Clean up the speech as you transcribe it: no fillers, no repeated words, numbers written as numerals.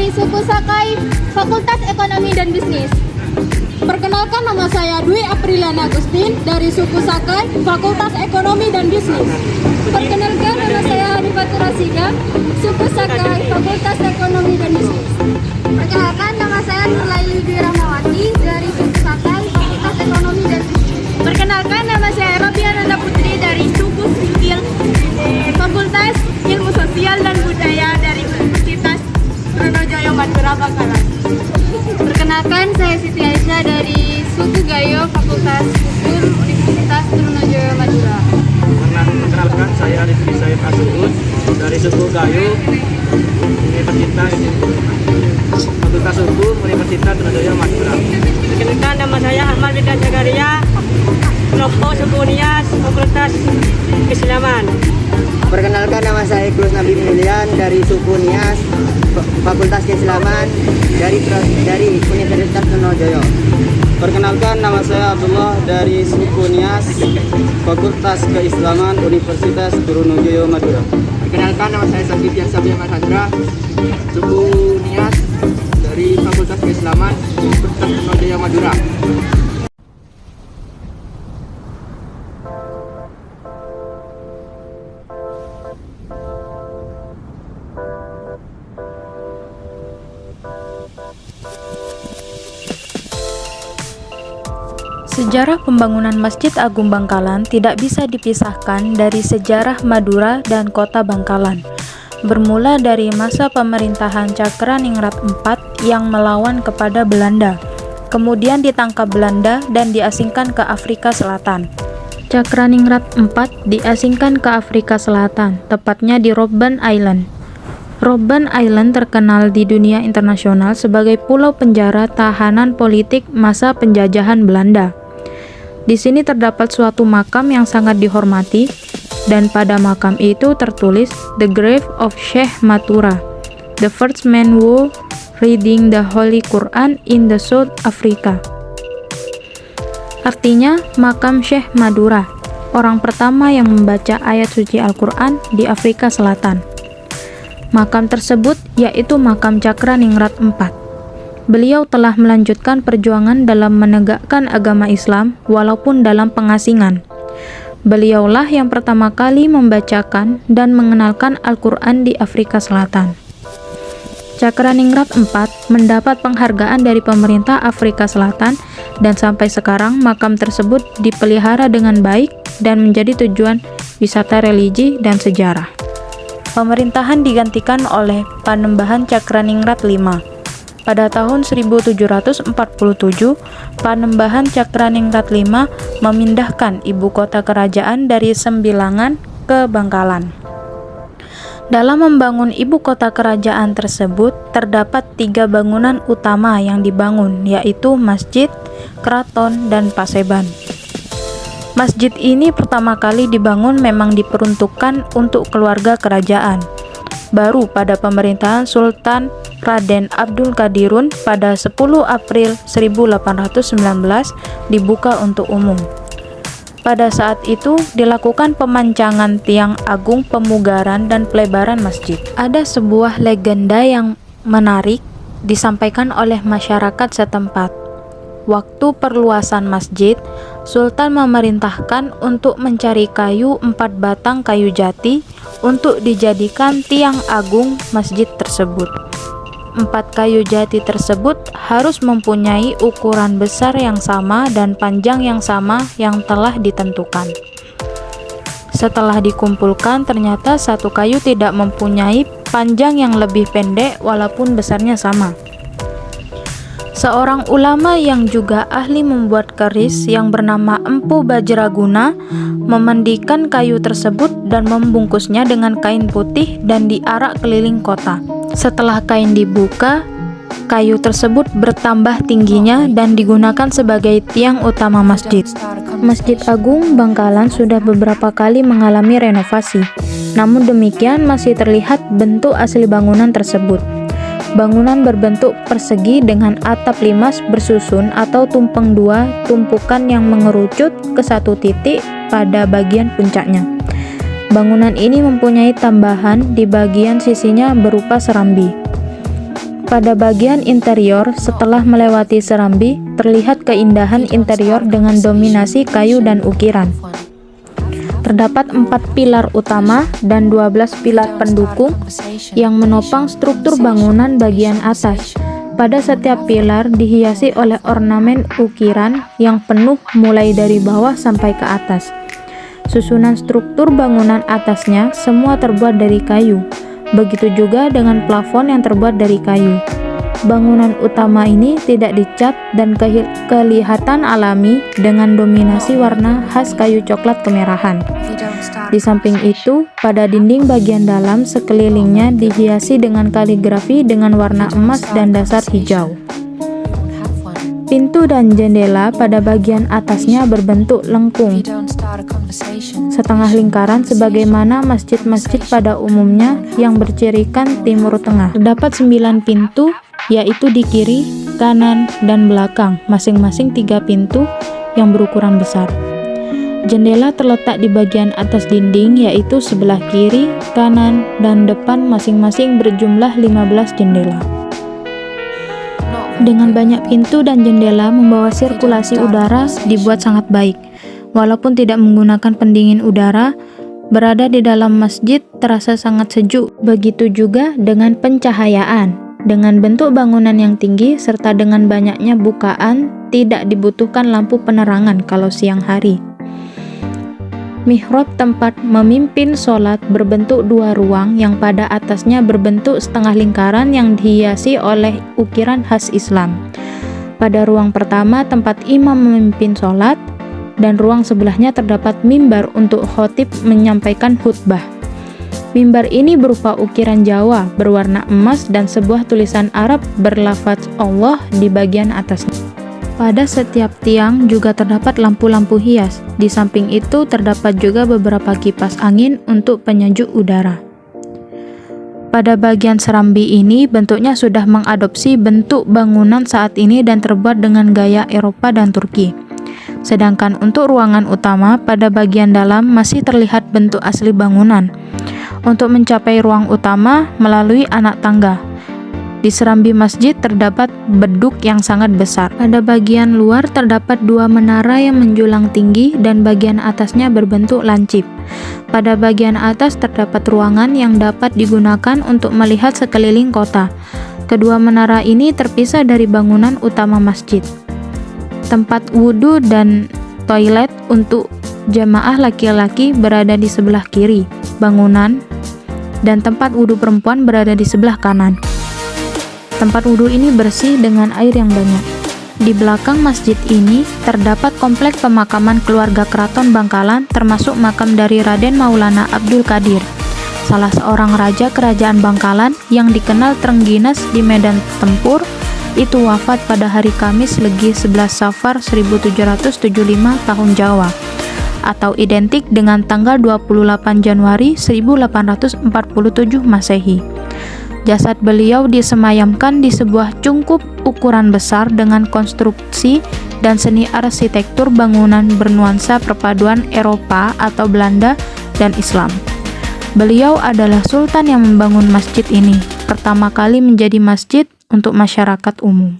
dari suku Sakai, Fakultas Ekonomi dan Bisnis. Perkenalkan, nama saya Dwi Apriliana Agustin dari suku Sakai, Fakultas Ekonomi dan Bisnis. Perkenalkan, nama saya Hanifatur Rasida, suku Sakai, Fakultas Ekonomi dan Bisnis. Perkenalkan, nama saya Nurlaili Rahmawati dari suku Sakai, Fakultas Ekonomi dan Bisnis. Perkenalkan, nama saya Rabia Nanda Putri dari suku Singkil, Fakultas Ilmu Sosial dan Budaya dari Universitas Trunojoyo Madura Bangkalan. Perkenalkan, saya Siti Aisyah dari suku Gayo, Fakultas Hukum Universitas Trunojoyo Madura. Perkenalkan, saya Rifki Said Asudut dari suku Gayo, Universitas Fakultas Hukum Universitas Trunojoyo Madura. Perkenalkan, nama saya Ahmad Bidar Jagaria, kelompok suku Nias, Fakultas Keislaman. Perkenalkan, nama saya Ikrus Nabi Mulian dari suku Nias, Fakultas Keislaman dari Universitas Trunojoyo. Perkenalkan, nama saya Abdullah dari suku Nias, Fakultas Keislaman Universitas Trunojoyo Madura. Perkenalkan, nama saya Sabitian Sabia Mahendra, suku Nias dari Fakultas Keislaman Universitas Trunojoyo Madura. Sejarah pembangunan Masjid Agung Bangkalan tidak bisa dipisahkan dari sejarah Madura dan Kota Bangkalan. Bermula dari masa pemerintahan Cakraningrat IV yang melawan kepada Belanda, kemudian ditangkap Belanda dan diasingkan ke Afrika Selatan. Cakraningrat IV diasingkan ke Afrika Selatan, tepatnya di Robben Island. Robben Island terkenal di dunia internasional sebagai pulau penjara tahanan politik masa penjajahan Belanda. Di sini terdapat suatu makam yang sangat dihormati, dan pada makam itu tertulis The Grave of Sheikh Matura, the first man who reading the Holy Quran in the South Africa. Artinya, makam Syekh Madura, orang pertama yang membaca ayat suci Al-Quran di Afrika Selatan. Makam tersebut yaitu makam Cakraningrat IV. Beliau telah melanjutkan perjuangan dalam menegakkan agama Islam walaupun dalam pengasingan. Beliaulah yang pertama kali membacakan dan mengenalkan Al-Quran di Afrika Selatan. Cakraningrat IV mendapat penghargaan dari pemerintah Afrika Selatan dan sampai sekarang makam tersebut dipelihara dengan baik dan menjadi tujuan wisata religi dan sejarah. Pemerintahan digantikan oleh Panembahan Cakraningrat V. Pada tahun 1747, Panembahan Cakraningrat V memindahkan ibu kota kerajaan dari Sembilangan ke Bangkalan. Dalam membangun ibu kota kerajaan tersebut, terdapat 3 bangunan utama yang dibangun, yaitu masjid, keraton, dan paseban. Masjid ini pertama kali dibangun memang diperuntukkan untuk keluarga kerajaan. Baru pada pemerintahan Sultan Raden Abdul Qadirun pada 10 April 1819 dibuka untuk umum. Pada saat itu dilakukan pemancangan tiang agung, pemugaran, dan pelebaran masjid. Ada sebuah legenda yang menarik disampaikan oleh masyarakat setempat. Waktu perluasan masjid, Sultan memerintahkan untuk mencari kayu 4 batang kayu jati untuk dijadikan tiang agung masjid tersebut. 4 kayu jati tersebut harus mempunyai ukuran besar yang sama dan panjang yang sama yang telah ditentukan. Setelah dikumpulkan, ternyata satu kayu tidak mempunyai panjang yang lebih pendek walaupun besarnya sama. Seorang ulama yang juga ahli membuat keris yang bernama Empu Bajraguna memandikan kayu tersebut dan membungkusnya dengan kain putih dan diarak keliling kota. Setelah kain dibuka, kayu tersebut bertambah tingginya dan digunakan sebagai tiang utama masjid. Masjid Agung Bangkalan sudah beberapa kali mengalami renovasi. Namun demikian masih terlihat bentuk asli bangunan tersebut. Bangunan berbentuk persegi dengan atap limas bersusun atau tumpeng 2 tumpukan yang mengerucut ke satu titik pada bagian puncaknya. Bangunan ini mempunyai tambahan di bagian sisinya berupa serambi. Pada bagian interior, setelah melewati serambi, terlihat keindahan interior dengan dominasi kayu dan ukiran. Terdapat 4 pilar utama dan 12 pilar pendukung yang menopang struktur bangunan bagian atas. Pada setiap pilar dihiasi oleh ornamen ukiran yang penuh mulai dari bawah sampai ke atas. Susunan struktur bangunan atasnya semua terbuat dari kayu. Begitu juga dengan plafon yang terbuat dari kayu. Bangunan utama ini tidak dicat dan kelihatan alami dengan dominasi warna khas kayu coklat kemerahan. Di samping itu, pada dinding bagian dalam sekelilingnya dihiasi dengan kaligrafi dengan warna emas dan dasar hijau. Pintu dan jendela pada bagian atasnya berbentuk lengkung, setengah lingkaran sebagaimana masjid-masjid pada umumnya yang bercirikan timur tengah. Terdapat 9 pintu, yaitu di kiri, kanan, dan belakang, masing-masing 3 pintu yang berukuran besar. Jendela terletak di bagian atas dinding, yaitu sebelah kiri, kanan, dan depan masing-masing berjumlah 15 jendela. Dengan banyak pintu dan jendela membawa sirkulasi udara dibuat sangat baik. Walaupun tidak menggunakan pendingin udara, berada di dalam masjid terasa sangat sejuk. Begitu juga dengan pencahayaan. Dengan bentuk bangunan yang tinggi serta dengan banyaknya bukaan, tidak dibutuhkan lampu penerangan kalau siang hari. Mihrab tempat memimpin sholat berbentuk 2 ruang yang pada atasnya berbentuk setengah lingkaran yang dihiasi oleh ukiran khas Islam. Pada ruang pertama tempat imam memimpin sholat, dan ruang sebelahnya terdapat mimbar untuk khotib menyampaikan khutbah. Mimbar ini berupa ukiran Jawa berwarna emas dan sebuah tulisan Arab berlafaz Allah di bagian atasnya. Pada setiap tiang juga terdapat lampu-lampu hias. Di samping itu terdapat juga beberapa kipas angin untuk penyejuk udara. Pada bagian serambi ini bentuknya sudah mengadopsi bentuk bangunan saat ini dan terbuat dengan gaya Eropa dan Turki. Sedangkan untuk ruangan utama pada bagian dalam masih terlihat bentuk asli bangunan. Untuk mencapai ruang utama melalui anak tangga. Di serambi masjid terdapat beduk yang sangat besar. Pada bagian luar terdapat 2 menara yang menjulang tinggi dan bagian atasnya berbentuk lancip. Pada bagian atas terdapat ruangan yang dapat digunakan untuk melihat sekeliling kota. Kedua menara ini terpisah dari bangunan utama masjid. Tempat wudhu dan toilet untuk jamaah laki-laki berada di sebelah kiri bangunan dan tempat wudhu perempuan berada di sebelah kanan. Tempat wudhu ini bersih dengan air yang banyak. Di belakang masjid ini terdapat komplek pemakaman keluarga Keraton Bangkalan termasuk makam dari Raden Maulana Abdul Qadir, salah seorang raja kerajaan Bangkalan yang dikenal terengginas di medan tempur. Itu wafat pada hari Kamis Legi 11 Safar 1775 tahun Jawa atau identik dengan tanggal 28 Januari 1847 Masehi. Jasad beliau disemayamkan di sebuah cungkup ukuran besar dengan konstruksi dan seni arsitektur bangunan bernuansa perpaduan Eropa atau Belanda dan Islam. Beliau adalah sultan yang membangun masjid ini, pertama kali menjadi masjid untuk masyarakat umum.